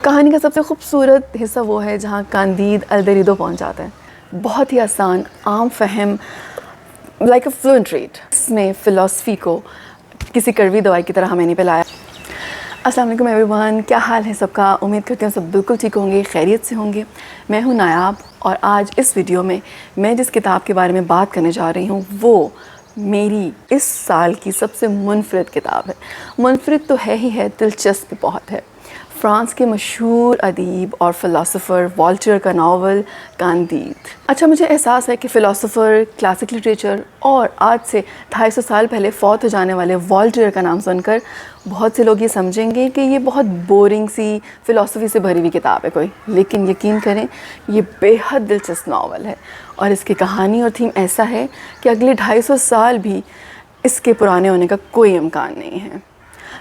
کہانی کا سب سے خوبصورت حصہ وہ ہے جہاں کاندید الدریدو پہنچ جاتا ہے. بہت ہی آسان، عام فہم، لائک اے فلوئنٹ ریٹ. اس میں فلاسفی کو کسی کڑوی دوائی کی طرح ہمیں نہیں پلایا. السلام علیکم ایوری ون، کیا حال ہے سب کا؟ امید کرتے ہیں سب بالکل ٹھیک ہوں گے، خیریت سے ہوں گے. میں ہوں نایاب، اور آج اس ویڈیو میں جس کتاب کے بارے میں بات کرنے جا رہی ہوں وہ میری اس سال کی سب سے منفرد کتاب ہے. منفرد تو ہے ہی ہے، دلچسپ بھی بہت ہے. فرانس کے مشہور ادیب اور فلاسفر والٹر کا ناول کاندید. اچھا، مجھے احساس ہے کہ فلاسفر، کلاسک لٹریچر اور آج سے 250 سال پہلے فوت ہو جانے والے والٹر کا نام سن کر بہت سے لوگ یہ سمجھیں گے کہ یہ بہت بورنگ سی فلاسفی سے بھری ہوئی کتاب ہے کوئی. لیکن یقین کریں، یہ بے حد دلچسپ ناول ہے، اور اس کی کہانی اور تھیم ایسا ہے کہ اگلے 250 سال بھی اس کے پرانے ہونے کا کوئی امکان نہیں ہے.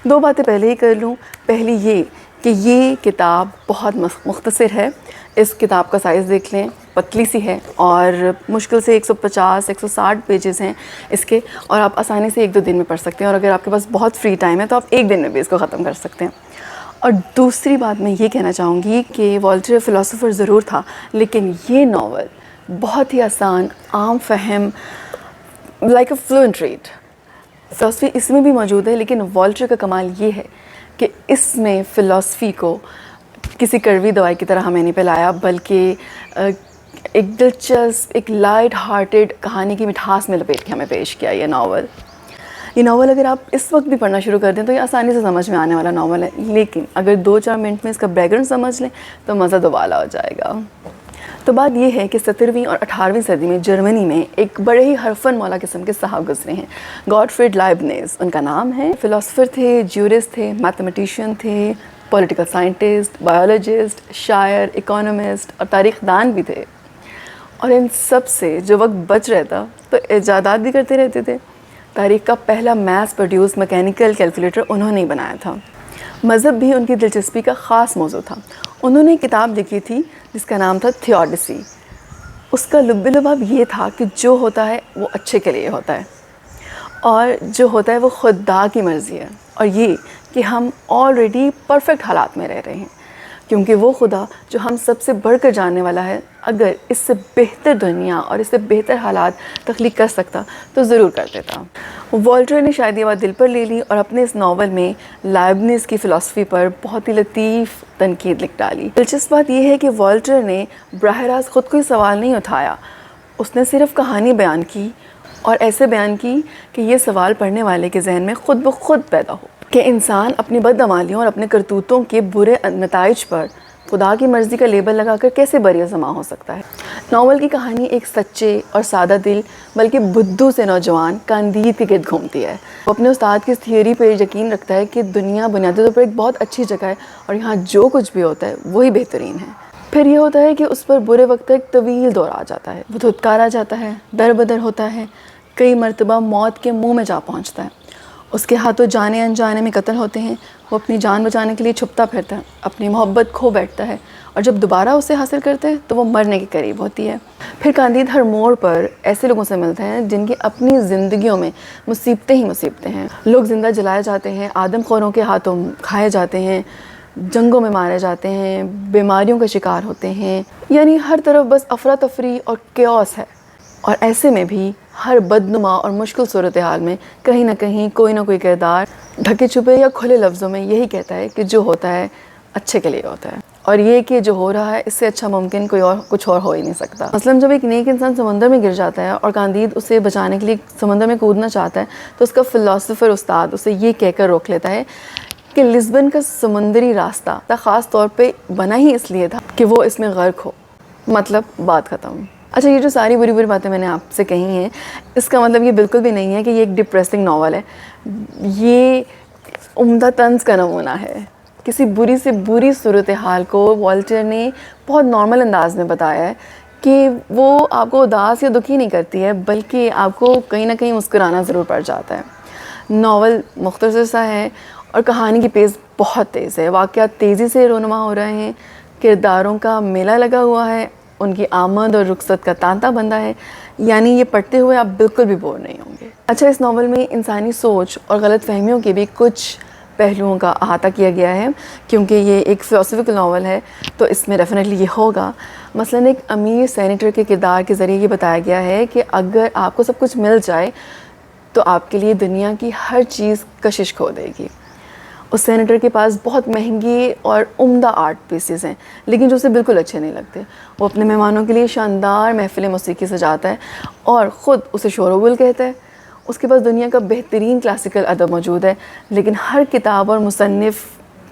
دو باتیں پہلے ہی کر لوں. پہلی یہ کہ یہ کتاب بہت مختصر ہے. اس کتاب کا سائز دیکھ لیں، پتلی سی ہے، اور مشکل سے 150-160 پیجز ہیں اس کے، اور آپ آسانی سے 1-2 دن میں پڑھ سکتے ہیں. اور اگر آپ کے پاس بہت فری ٹائم ہے تو آپ 1 دن میں بھی اس کو ختم کر سکتے ہیں. اور دوسری بات میں یہ کہنا چاہوں گی کہ والٹر فلاسفر ضرور تھا، لیکن یہ ناول بہت ہی آسان، عام فہم، like a fluent rate. Philosophy اس میں بھی موجود ہے، لیکن والٹر کا کمال یہ ہے کہ اس میں فلاسفی کو کسی کڑوی دوائی کی طرح ہمیں نہیں پلایا، بلکہ ایک دلچسپ، ایک لائٹ ہارٹیڈ کہانی کی مٹھاس میں لپیٹ کے ہمیں پیش کیا یہ ناول. یہ ناول اگر آپ اس وقت بھی پڑھنا شروع کر دیں تو یہ آسانی سے سمجھ میں آنے والا ناول ہے، لیکن اگر 2-4 منٹ میں اس کا بیک گراؤنڈ سمجھ لیں تو مزہ دوبالا ہو جائے گا. تو بات یہ ہے کہ 17ویں اور 18ویں صدی میں جرمنی میں ایک بڑے ہی حرفن مولا قسم کے صاحب گزرے ہیں. گاڈفریڈ لائبنیز ان کا نام ہے. فلاسفر تھے، جیورسٹ تھے، میتھمیٹیشین تھے، پولیٹیکل سائنٹسٹ، بایولوجسٹ، شاعر، اکانومسٹ اور تاریخ دان بھی تھے. اور ان سب سے جو وقت بچ رہتا تو ایجادات بھی کرتے رہتے تھے. تاریخ کا پہلا میس پروڈیوس میکینیکل کیلکولیٹر انہوں نے بنایا تھا. مذہب بھی ان کی دلچسپی کا خاص موضوع تھا. انہوں نے ایک کتاب لکھی تھی جس کا نام تھا تھیوڈیسی. اس کا لب لباب یہ تھا کہ جو ہوتا ہے وہ اچھے کے لیے ہوتا ہے، اور جو ہوتا ہے وہ خدا کی مرضی ہے، اور یہ کہ ہم آلریڈی پرفیکٹ حالات میں رہ رہے ہیں، کیونکہ وہ خدا جو ہم سب سے بڑھ کر جاننے والا ہے اگر اس سے بہتر دنیا اور اس سے بہتر حالات تخلیق کر سکتا تو ضرور کر دیتا. والٹر نے شاید یہ بات دل پر لے لی اور اپنے اس ناول میں لائبنیز کی فلاسفی پر بہت ہی لطیف تنقید لکھ ڈالی. دلچسپ بات یہ ہے کہ والٹر نے براہ راست خود کوئی سوال نہیں اٹھایا، اس نے صرف کہانی بیان کی، اور ایسے بیان کی کہ یہ سوال پڑھنے والے کے ذہن میں خود بخود پیدا ہو کہ انسان اپنی بدعمالیوں اور اپنے کرتوتوں کے برے نتائج پر خدا کی مرضی کا لیبل لگا کر کیسے بری ضمع ہو سکتا ہے. ناول کی کہانی ایک سچے اور سادہ دل بلکہ بدھو سے نوجوان کاندید کے گرد گھومتی ہے. وہ اپنے استاد کی اس تھیوری پر یقین رکھتا ہے کہ دنیا بنیادی طور پر ایک بہت اچھی جگہ ہے، اور یہاں جو کچھ بھی ہوتا ہے وہی بہترین ہے. پھر یہ ہوتا ہے کہ اس پر برے وقت کا ایک طویل دور آ جاتا ہے، وہ دھتکارا جاتا ہے، در بدر ہوتا ہے، کئی مرتبہ موت کے منہ میں جا پہنچتا ہے. اس کے ہاتھوں جانے انجانے میں قتل ہوتے ہیں. وہ اپنی جان بچانے کے لیے چھپتا پھرتا ہے، اپنی محبت کھو بیٹھتا ہے، اور جب دوبارہ اسے حاصل کرتا ہے تو وہ مرنے کے قریب ہوتی ہے. پھر کاندید ہر موڑ پر ایسے لوگوں سے ملتا ہے جن کی اپنی زندگیوں میں مصیبتیں ہی مصیبتیں ہیں. لوگ زندہ جلائے جاتے ہیں، آدم خوروں کے ہاتھوں کھائے جاتے ہیں، جنگوں میں مارے جاتے ہیں، بیماریوں کا شکار ہوتے ہیں. یعنی ہر طرف بس افراتفری اور کیوس ہے. اور ایسے میں بھی ہر بدنما اور مشکل صورتحال میں کہیں نہ کہیں کوئی نہ کوئی کردار ڈھکے چھپے یا کھلے لفظوں میں یہی کہتا ہے کہ جو ہوتا ہے اچھے کے لیے ہوتا ہے، اور یہ کہ جو ہو رہا ہے اس سے اچھا ممکن کوئی اور کچھ اور ہو ہی نہیں سکتا. مثلاً جب ایک نیک انسان سمندر میں گر جاتا ہے اور کاندید اسے بچانے کے لیے سمندر میں کودنا چاہتا ہے تو اس کا فلاسفر استاد اسے یہ کہہ کر روک لیتا ہے کہ لزبن کا سمندری راستہ خاص طور پہ بنا ہی اس لیے تھا کہ وہ اس میں غرق ہو. مطلب بات ختم. اچھا، یہ جو ساری بری بری باتیں میں نے آپ سے کہی ہیں، اس کا مطلب یہ بالکل بھی نہیں ہے کہ یہ ایک ڈپریسنگ ناول ہے. یہ عمدہ طنز کا نمونہ ہے. کسی بری سے بری صورتحال کو والٹر نے بہت نارمل انداز میں بتایا ہے کہ وہ آپ کو اداس یا دکھی نہیں کرتی ہے، بلکہ آپ کو کہیں نہ کہیں مسکرانا ضرور پڑ جاتا ہے. ناول مختصر سا ہے اور کہانی کی پیس بہت تیز ہے. واقعات تیزی سے رونما ہو رہے ہیں، کرداروں کا میلہ لگا ہوا ہے، ان کی آمد اور رخصت کا تانتا بندہ ہے. یعنی یہ پڑھتے ہوئے آپ بالکل بھی بور نہیں ہوں گے. اچھا، اس ناول میں انسانی سوچ اور غلط فہمیوں کے بھی کچھ پہلوؤں کا احاطہ کیا گیا ہے، کیونکہ یہ ایک فلاسفیکل ناول ہے تو اس میں ڈیفینیٹلی یہ ہوگا. مثلاً ایک امیر سینیٹر کے کردار کے ذریعے یہ بتایا گیا ہے کہ اگر آپ کو سب کچھ مل جائے تو آپ کے لیے دنیا کی ہر چیز کشش کھو دے گی. اس سینیٹر کے پاس بہت مہنگی اور عمدہ آرٹ پیسز ہیں لیکن جو اسے بالکل اچھے نہیں لگتے. وہ اپنے مہمانوں کے لیے شاندار محفل موسیقی سجاتا ہے اور خود اسے شور و گل کہتا ہے. اس کے پاس دنیا کا بہترین کلاسیکل ادب موجود ہے لیکن ہر کتاب اور مصنف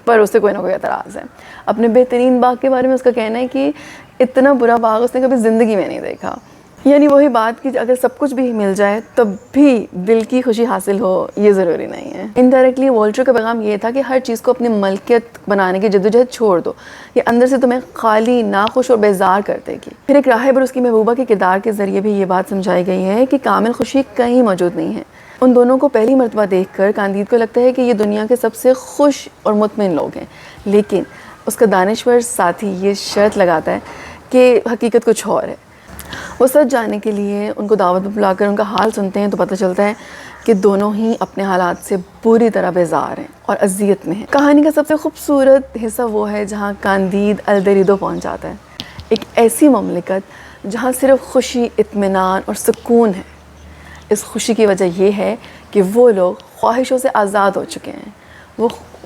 پر اسے کوئی نہ کوئی اعتراض ہے. اپنے بہترین باغ کے بارے میں اس کا کہنا ہے کہ اتنا برا باغ اس نے کبھی زندگی میں نہیں دیکھا. یعنی وہی بات کہ اگر سب کچھ بھی مل جائے تب بھی دل کی خوشی حاصل ہو یہ ضروری نہیں ہے. انڈائریکٹلی والٹر کا پیغام یہ تھا کہ ہر چیز کو اپنی ملکیت بنانے کی جدوجہد چھوڑ دو، یہ اندر سے تمہیں خالی، ناخوش اور بیزار کر دے گی. پھر ایک راہب اور اس کی محبوبہ کے کردار کے ذریعے بھی یہ بات سمجھائی گئی ہے کہ کامل خوشی کہیں موجود نہیں ہے. ان دونوں کو پہلی مرتبہ دیکھ کر کاندید کو لگتا ہے کہ یہ دنیا کے سب سے خوش اور مطمئن لوگ ہیں، لیکن اس کا دانشور ساتھی یہ شرط لگاتا ہے کہ حقیقت کچھ اور ہے. وہ سچ جاننے کے لیے ان کو دعوت میں بلا کر ان کا حال سنتے ہیں تو پتہ چلتا ہے کہ دونوں ہی اپنے حالات سے پوری طرح بیزار ہیں اور اذیت میں ہیں. کہانی کا سب سے خوبصورت حصہ وہ ہے جہاں کاندید الدریدو پہنچ جاتا ہے، ایک ایسی مملکت جہاں صرف خوشی، اطمینان اور سکون ہے. اس خوشی کی وجہ یہ ہے کہ وہ لوگ خواہشوں سے آزاد ہو چکے ہیں.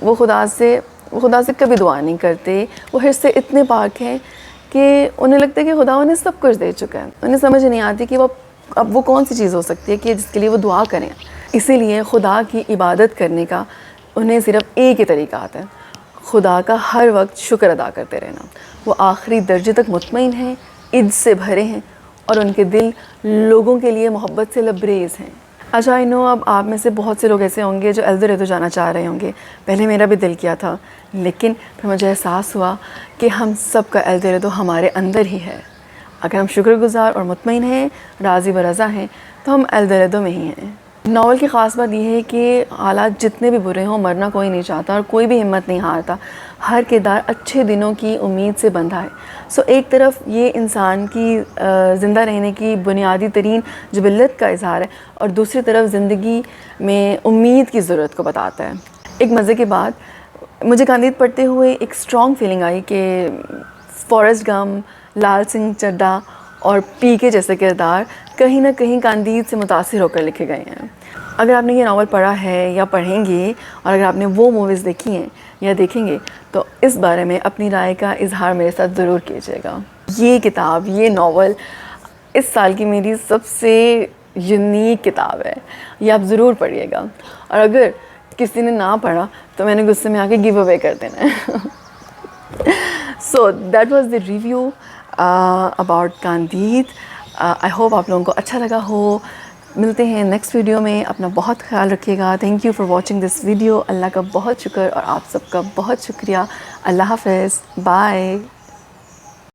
وہ خدا سے کبھی دعا نہیں کرتے. وہ حرص سے اتنے پاک ہیں کہ انہیں لگتا ہے کہ خدا انہیں سب کچھ دے چکا ہے. انہیں سمجھ نہیں آتی کہ اب وہ کون سی چیز ہو سکتی ہے کہ جس کے لیے وہ دعا کریں. اسی لیے خدا کی عبادت کرنے کا انہیں صرف ایک ہی طریقہ آتا ہے، خدا کا ہر وقت شکر ادا کرتے رہنا. وہ آخری درجے تک مطمئن ہیں، عز سے بھرے ہیں اور ان کے دل لوگوں کے لیے محبت سے لبریز ہیں. اچھا آئی نو اب آپ میں سے بہت سے لوگ ایسے ہوں گے جو الدریدو جانا چاہ رہے ہوں گے. پہلے میرا بھی دل کیا تھا لیکن پھر مجھے احساس ہوا کہ ہم سب کا الدریدو ہمارے اندر ہی ہے. اگر ہم شکر گزار اور مطمئن ہیں، راضی و رضا ہیں تو ہم الدریدو میں ہی ہیں. ناول کی خاص بات یہ ہے کہ حالات جتنے بھی برے ہوں مرنا کوئی نہیں چاہتا اور کوئی بھی ہمت نہیں ہارتا. ہر کردار اچھے دنوں کی امید سے بندھا ہے. ایک طرف یہ انسان کی زندہ رہنے کی بنیادی ترین جبلت کا اظہار ہے اور دوسری طرف زندگی میں امید کی ضرورت کو بتاتا ہے. ایک مزے کی بات، مجھے کاندید پڑھتے ہوئے ایک اسٹرانگ فیلنگ آئی کہ فارسٹ گم، لال سنگھ چڈھا اور پی کے جیسے کردار کہیں نہ کہیں کاندید سے متاثر ہو کر لکھے گئے ہیں. اگر آپ نے یہ ناول پڑھا ہے یا پڑھیں گے اور اگر آپ نے وہ موویز دیکھی ہیں یا دیکھیں گے تو اس بارے میں اپنی رائے کا اظہار میرے ساتھ ضرور کیجیے گا. یہ کتاب، یہ ناول اس سال کی میری سب سے یونیک کتاب ہے. یہ آپ ضرور پڑھیے گا اور اگر کسی نے نہ پڑھا تو میں نے غصے میں آ کے گیو اوے کر دینا ہے. So that was the review about Candide. I hope آپ لوگوں کو اچھا لگا ہو. ملتے ہیں نیکسٹ ویڈیو میں. اپنا بہت خیال رکھیے گا. Thank you for watching this video. اللہ کا بہت شکر اور آپ سب کا بہت شکریہ. اللہ حافظ. بائے.